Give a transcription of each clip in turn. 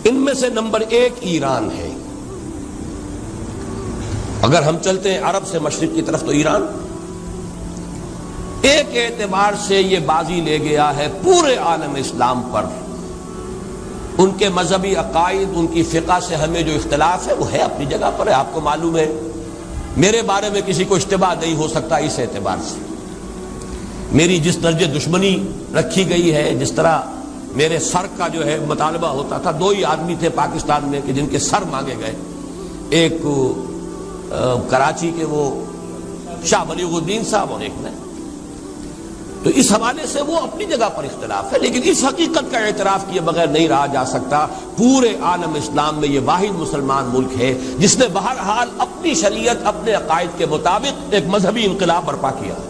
ان میں سے نمبر 1 ایران ہے. اگر ہم چلتے ہیں عرب سے مشرق کی طرف تو ایران ایک اعتبار سے یہ بازی لے گیا ہے پورے عالم اسلام پر. ان کے مذہبی عقائد، ان کی فقہ سے ہمیں جو اختلاف ہے وہ ہے اپنی جگہ پر ہے. آپ کو معلوم ہے میرے بارے میں کسی کو اشتباہ نہیں ہو سکتا. اس اعتبار سے میری جس درجے دشمنی رکھی گئی ہے، جس طرح میرے سر کا جو ہے مطالبہ ہوتا تھا، 2 ہی آدمی تھے پاکستان میں کہ جن کے سر مانگے گئے. ایک کراچی کے وہ شاہ بلیغ الدین صاحب اور ایک میں. تو اس حوالے سے وہ اپنی جگہ پر اختلاف ہے، لیکن اس حقیقت کا اعتراف کیے بغیر نہیں رہا جا سکتا. پورے عالم اسلام میں یہ واحد مسلمان ملک ہے جس نے بہرحال اپنی شریعت، اپنے عقائد کے مطابق ایک مذہبی انقلاب برپا کیا ہے.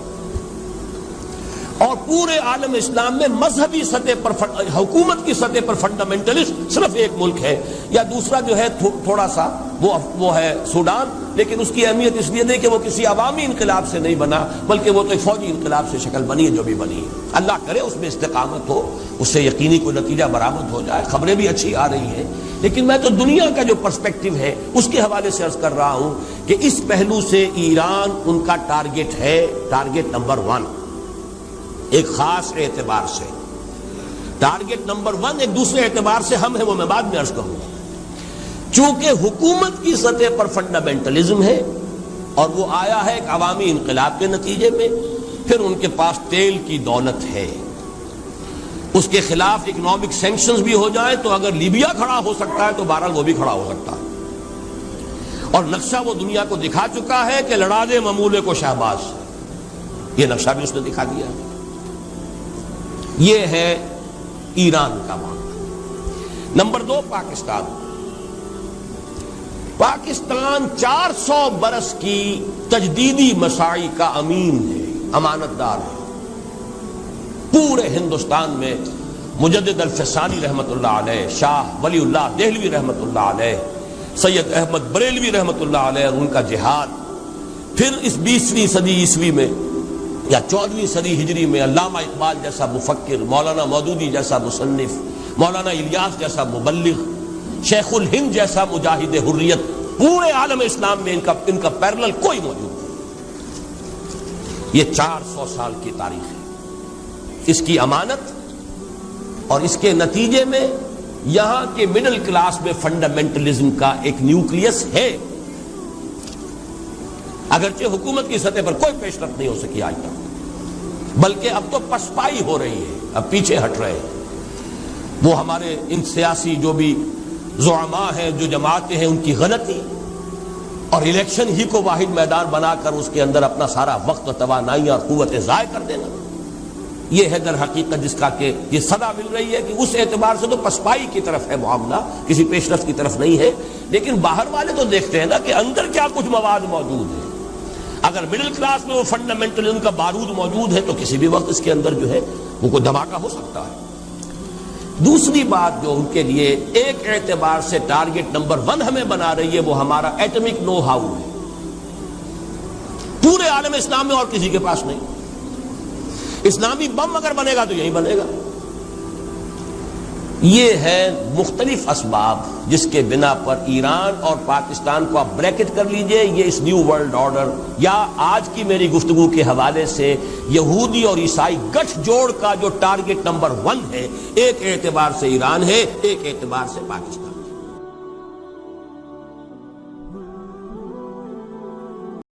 اور پورے عالم اسلام میں مذہبی سطح پر، حکومت کی سطح پر فنڈامنٹلسٹ صرف ایک ملک ہے، یا دوسرا جو ہے تھوڑا سا وہ ہے سوڈان. لیکن اس کی اہمیت اس لیے نہیں کہ وہ کسی عوامی انقلاب سے نہیں بنا، بلکہ وہ تو ایک فوجی انقلاب سے شکل بنی ہے جو بھی بنی ہے. اللہ کرے اس میں استقامت ہو، اس سے یقینی کوئی نتیجہ برآمد ہو جائے. خبریں بھی اچھی آ رہی ہیں، لیکن میں تو دنیا کا جو پرسپیکٹو ہے اس کے حوالے سے عرض کر رہا ہوں کہ اس پہلو سے ایران ان کا ٹارگٹ ہے، ٹارگٹ نمبر 1 ایک خاص اعتبار سے. ٹارگٹ نمبر 1 ایک دوسرے اعتبار سے ہم ہیں، وہ میں بعد میں عرض کروں گا. چونکہ حکومت کی سطح پر فنڈامنٹلزم ہے اور وہ آیا ہے ایک عوامی انقلاب کے نتیجے میں، پھر ان کے پاس تیل کی دولت ہے. اس کے خلاف اکنامک سینکشنز بھی ہو جائیں تو اگر لیبیا کھڑا ہو سکتا ہے تو بہرحال وہ بھی کھڑا ہو سکتا ہے. اور نقشہ وہ دنیا کو دکھا چکا ہے کہ لڑا دے ممولے کو شہباز، یہ نقشہ بھی اس نے دکھا دیا. یہ ہے ایران کا معاملہ. نمبر 2 پاکستان. پاکستان 400 برس کی تجدیدی مساعی کا امین ہے، امانت دار ہے. پورے ہندوستان میں مجدد الفسانی رحمت اللہ علیہ، شاہ ولی اللہ دہلوی رحمت اللہ علیہ، سید احمد بریلوی رحمت اللہ علیہ اور ان کا جہاد، پھر اس 20ویں صدی عیسوی میں یا 14ویں صدی ہجری میں علامہ اقبال جیسا مفکر، مولانا مودودی جیسا مصنف، مولانا الیاس جیسا مبلغ، شیخ الہند جیسا مجاہد حریت. پورے عالم اسلام میں ان کا پیرلل کوئی موجود نہیں. یہ 400 سال کی تاریخ ہے. اس کی امانت اور اس کے نتیجے میں یہاں کے مڈل کلاس میں فنڈامنٹلزم کا ایک نیوکلیس ہے. اگرچہ حکومت کی سطح پر کوئی پیش رفت نہیں ہو سکی آج تک، بلکہ اب تو پسپائی ہو رہی ہے، اب پیچھے ہٹ رہے ہیں. وہ ہمارے ان سیاسی جو بھی زعماء ہیں، جو جماعتیں ہیں، ان کی غلطی اور الیکشن ہی کو واحد میدان بنا کر اس کے اندر اپنا سارا وقت و توانائی اور قوتیں ضائع کر دینا، یہ ہے در حقیقت جس کا کہ یہ صدا مل رہی ہے کہ اس اعتبار سے تو پسپائی کی طرف ہے معاملہ، کسی پیش رفت کی طرف نہیں ہے. لیکن باہر والے تو دیکھتے ہیں نا کہ اندر کیا کچھ مواد موجود ہے. اگر مڈل کلاس میں وہ فنڈامنٹلزم کا بارود موجود ہے تو کسی بھی وقت اس کے اندر جو ہے وہ کوئی دھماکہ ہو سکتا ہے. دوسری بات جو ان کے لیے ایک اعتبار سے ٹارگٹ نمبر 1 ہمیں بنا رہی ہے وہ ہمارا ایٹمک نو ہاؤ ہے. پورے عالم اسلام میں اور کسی کے پاس نہیں. اسلامی بم اگر بنے گا تو یہی بنے گا. یہ ہے مختلف اسباب جس کے بنا پر ایران اور پاکستان کو آپ بریکٹ کر لیجئے. یہ اس نیو ورلڈ آرڈر یا آج کی میری گفتگو کے حوالے سے یہودی اور عیسائی گٹھ جوڑ کا جو ٹارگٹ نمبر 1 ہے، ایک اعتبار سے ایران ہے، ایک اعتبار سے پاکستان.